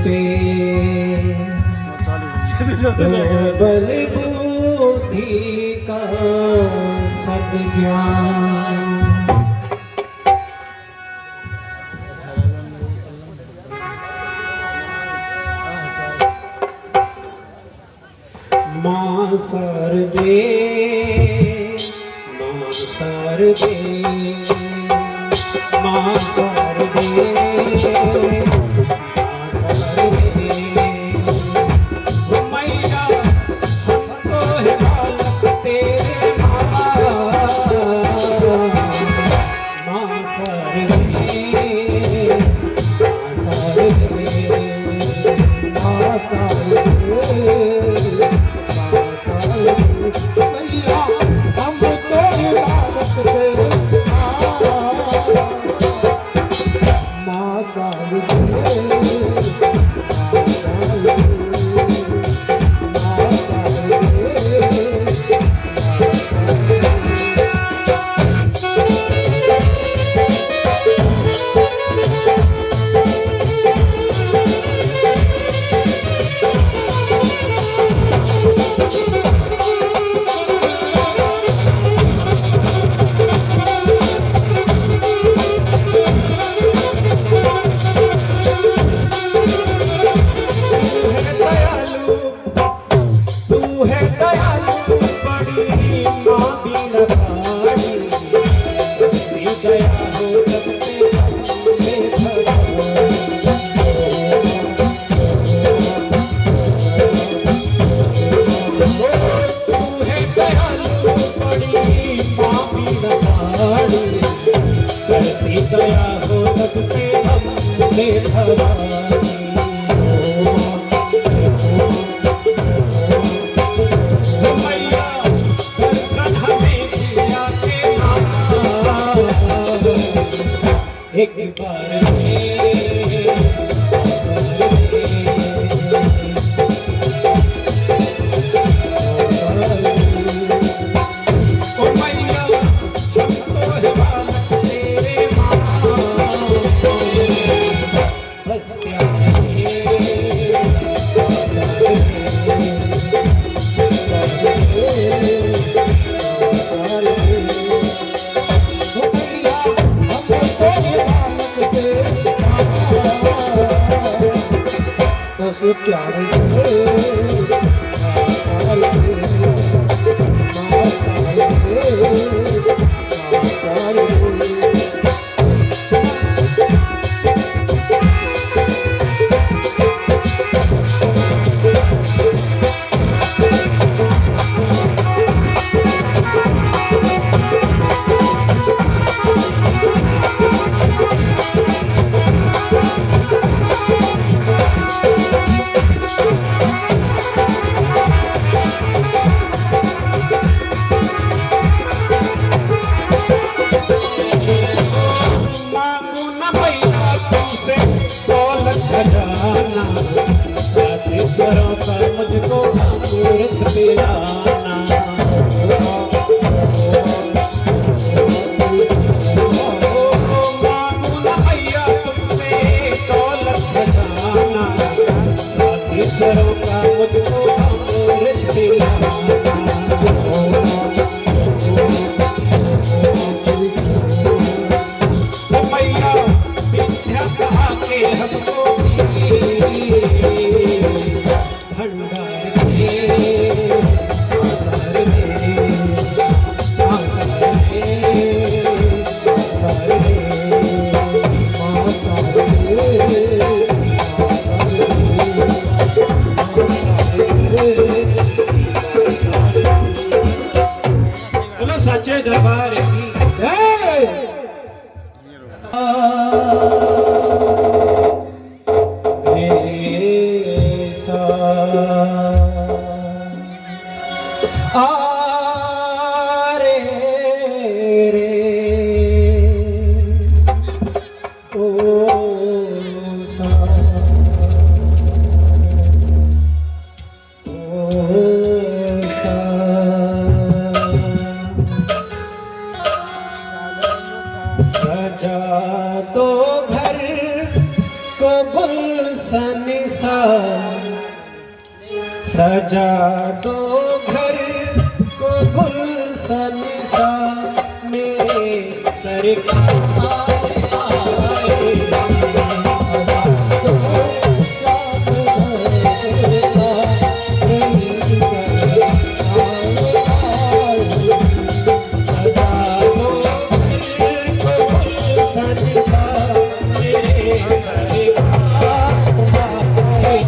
पे बल बुद्धि का सद्ज्ञान। मां शारदे मां शारदे मां शारदे मां शारदे मैया हम तो है बालक तेरे मां शारदे मां शारदे मां शारदे मैया हम तो है बालक तेरे मां शारदे दया हो सकते हम मैया दर्शन हमें दिया के एक बार प्यारे मुझको अमृत पिलाना मांगू न मैया तुमसे दौलत खजाना साथी सरों का मुझको अमृत पिलाना मैया विद्या कहा के हमको सा सजा दो घर को गुलशन सा मेरे सरकार आए। सजा दो जाग घर का गुलशन आए। सजा दो घर को गुलशन सा मेरे सरकार आए।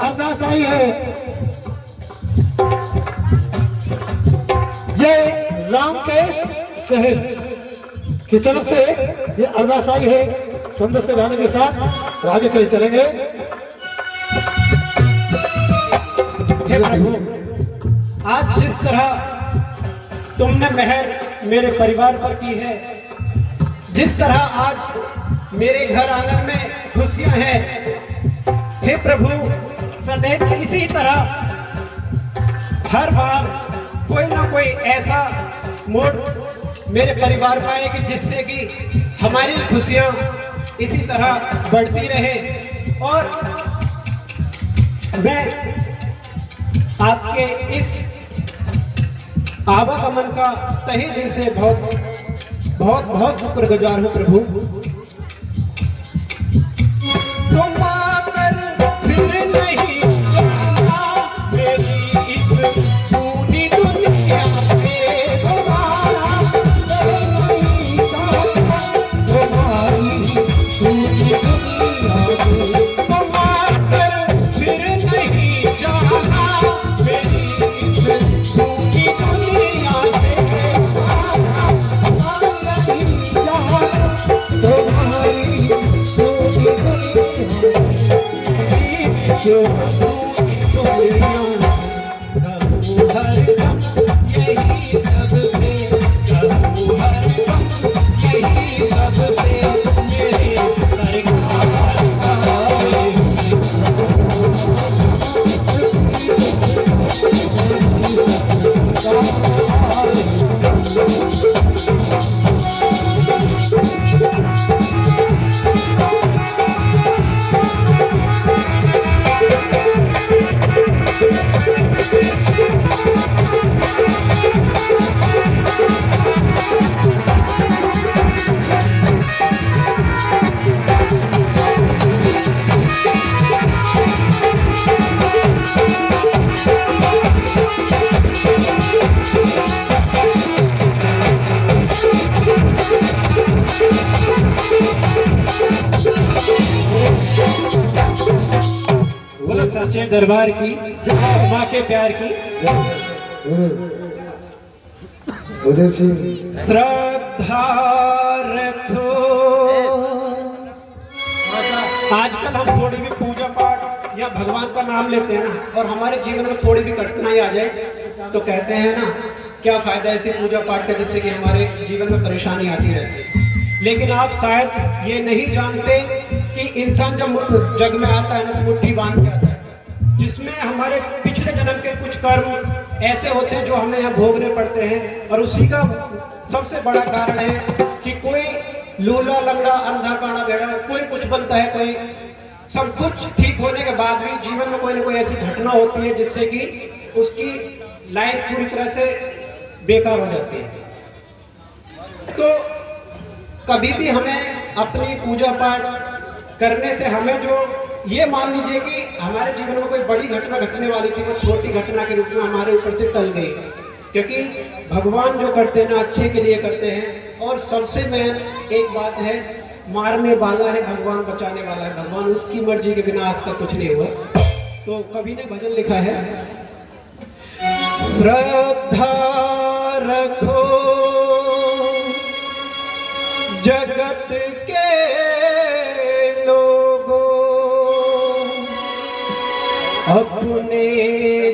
अरदास आई है। ये रामकेश शहर की तरफ से ये अरदास आई है। सुंदर से गाने के साथ आगे के लिए चलेंगे। हे प्रभु, आज जिस तरह तुमने मेहर मेरे परिवार पर की है, जिस तरह आज मेरे घर आंगन में खुशियां हैं, हे प्रभु सदैव इसी तरह हर बार कोई ना कोई ऐसा मोड़ मेरे परिवार में आए कि जिससे कि हमारी खुशियां इसी तरह बढ़ती रहे। और मैं आपके इस आवागमन का तहे दिल से बहुत बहुत बहुत शुक्रगुजार हूं प्रभु। तुम आकर फिर नहीं जाना मेरी इस सूनी दुनिया से, दोबारा नहीं जाना तुम्हारी सूनी दुनिया से। तुम आकर फिर नहीं जाना मेरी इस सूनी दुनिया से, दोबारा दरबार की, माँ के प्यार की। उदय सिंह श्रद्धा रखो। आजकल हम थोड़ी भी पूजा पाठ या भगवान का नाम लेते हैं ना, और हमारे जीवन में थोड़ी भी कठिनाई आ जाए तो कहते हैं ना, क्या फायदा ऐसे पूजा पाठ का जिससे कि हमारे जीवन में परेशानी आती रहती है। लेकिन आप शायद ये नहीं जानते कि इंसान जब जग में आता है ना तो मुट्ठी बांध के आता है, जिसमें हमारे पिछले जन्म के कुछ कर्म ऐसे होते हैं जो हमें यहाँ भोगने पड़ते हैं। और उसी का सबसे बड़ा कारण है कि कोई लूला लंगड़ा अंधा काना बेड़ा, कोई कुछ बनता है, कोई सब कुछ ठीक होने के बाद भी जीवन में कोई ना कोई ऐसी घटना होती है जिससे कि उसकी लाइफ पूरी तरह से बेकार हो जाती है। तो कभी भी हमें अपनी पूजा पाठ करने से हमें जो ये मान लीजिए कि हमारे जीवन में कोई बड़ी घटना घटने वाली थी, वो छोटी घटना के रूप में हमारे ऊपर से टल गई, क्योंकि भगवान जो करते हैं ना अच्छे के लिए करते हैं। और सबसे मेन एक बात है, मारने वाला है भगवान, बचाने वाला है भगवान, उसकी मर्जी के बिना आज तक कुछ नहीं हुआ। तो कवि ने भजन लिखा है, श्रद्धा रखो जगत के लोगों, अपने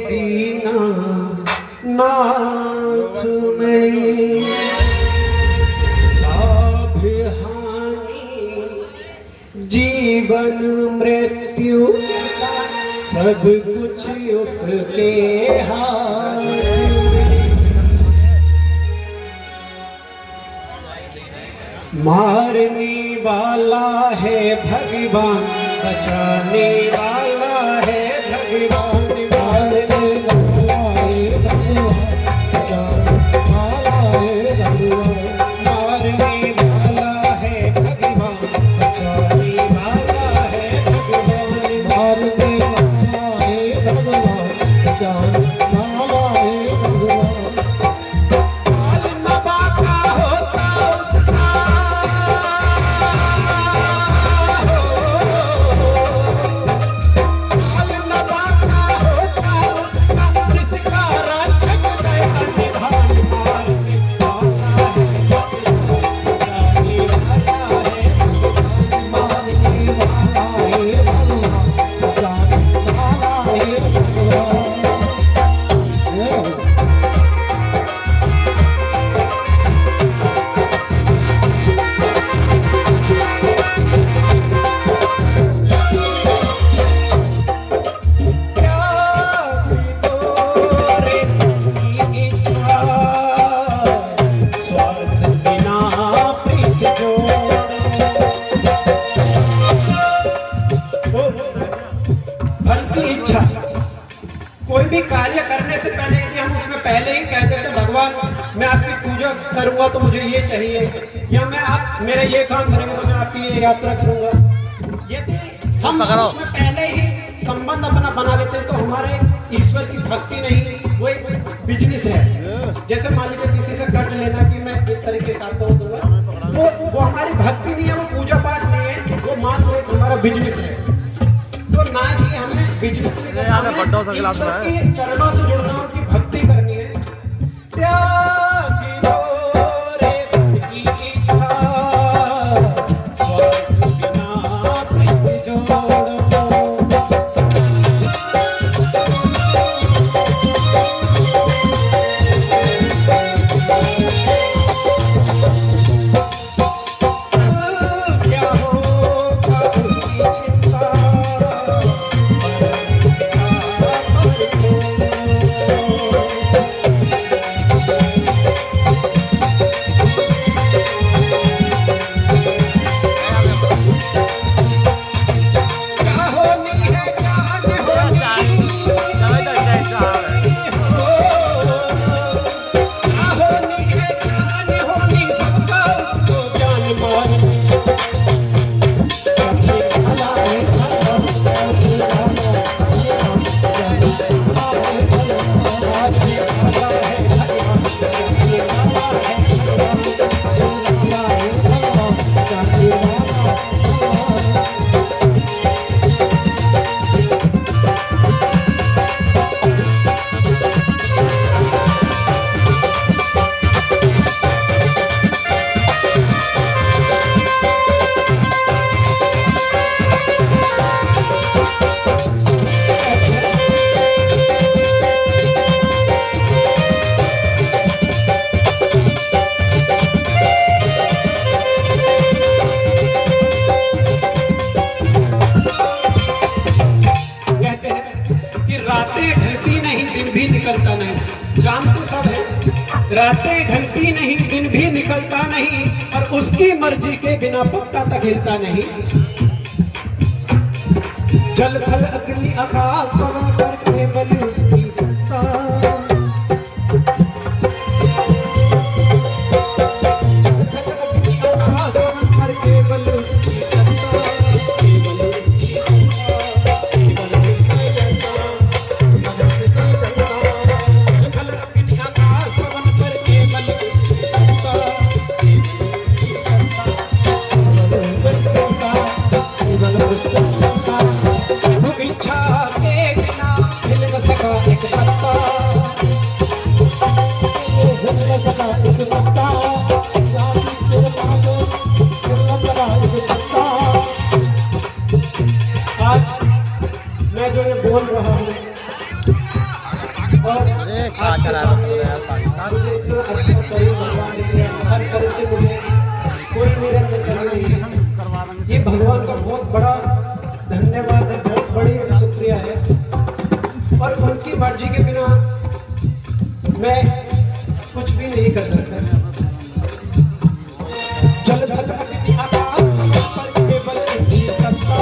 दीना नाथ में लाभ हानि जीवन मृत्यु सब कुछ उसके हाथ में। मारने वाला है भगवान, बचाने वाला है भगवान। मारने वाला है भगवान, बचाने वाला है भगवान। मारने वाला है भगवान, बचाने वाला है भगवान। मारने वाला है भगवान, बचाने वाला है भगवान। काल नबा का होता उसका, काल नबा का होता उसका, जिसका रक्षक दया निधान। मारने वाला है बचाने वाला है भगवान। मारने वाला है भगवान, बचाने वाला है भगवान। त्याग तोरे की इच्छा, स्वार्थ बिना प्रीत जोड़। फल की इच्छा, कोई भी कार्य करने से पहले यदि हम उसमें पहले ही कह देते भगवान मैं आपकी पूजा करूंगा तो मुझे ये चाहिए, या मैं आप मेरे ये काम करेंगे तो मैं आपकी ये यात्रा करूंगा, यदि हम उसमें पहले ही संबंध अपना बना लेते हैं तो हमारे ईश्वर की भक्ति नहीं, वो एक बिजनेस है। जैसे मान लीजिए किसी से कर्ज लेना कि मैं इस तरीके से आपको दूंगा, वो हमारी भक्ति नहीं है, वो पूजा पाठ नहीं है, वो मात्र एक हमारा बिजनेस है। तो ना कि हमें बिजनेस नहीं करना, हमें ईश्वर के चरणों से जुड़ना, उनकी भक्ति करनी है। त्यागी दो रे की इच्छा, स्वार्थ बिना प्रीत जोड़ो। क्या होगा उसकी चिंता, पर नहीं और उसकी मर्जी के बिना पत्ता तक हिलता नहीं। जल थल अग्नि आकाश पवन पर केवल उसकी सत्ता। जल थल अग्नि आकाश पवन पर केवल उसकी सत्ता, केवल उसकी सत्ता, केवल उसकी सत्ता, जल थल अग्नि आकाश पवन पर केवल उसकी सत्ता, केवल उसकी सत्ता। प्रभु इच्छा के बिना हिल न सका एक पत्ता, हिल न सका एक पत्ता, जाति तेरे पास हिल न सका एक पत्ता। आज मैं जो ये बोल रहा हूँ और आपके सामने मुझे इतना अच्छा शरीर भगवान ने दिया, हर तरह से मुझे कोई मेरे अंदर कमी नहीं है। ये भगवान का बहुत बड़ा धन्यवाद है, बहुत बड़ी शुक्रिया है। और उनकी मर्जी के बिना मैं कुछ भी नहीं कर सकता। जल थल अग्नि आकाश पर केवल उसकी सत्ता,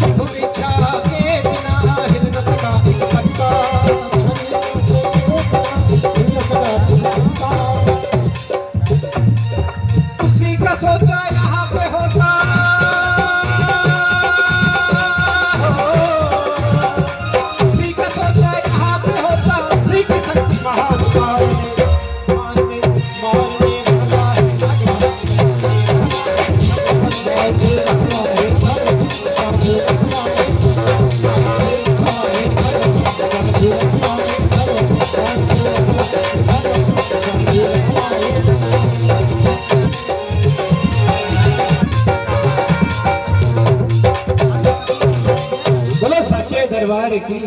प्रभु इच्छा के बिना हिल न सका एक पत्ता, हिल न सका एक पत्ता। उसी का सोचा यहाँ पे होता, उसी का सोचा यहाँ पे होता, उसी की शक्ति महान मारने मारने वाला है। बोलो सच्चे दरबार की।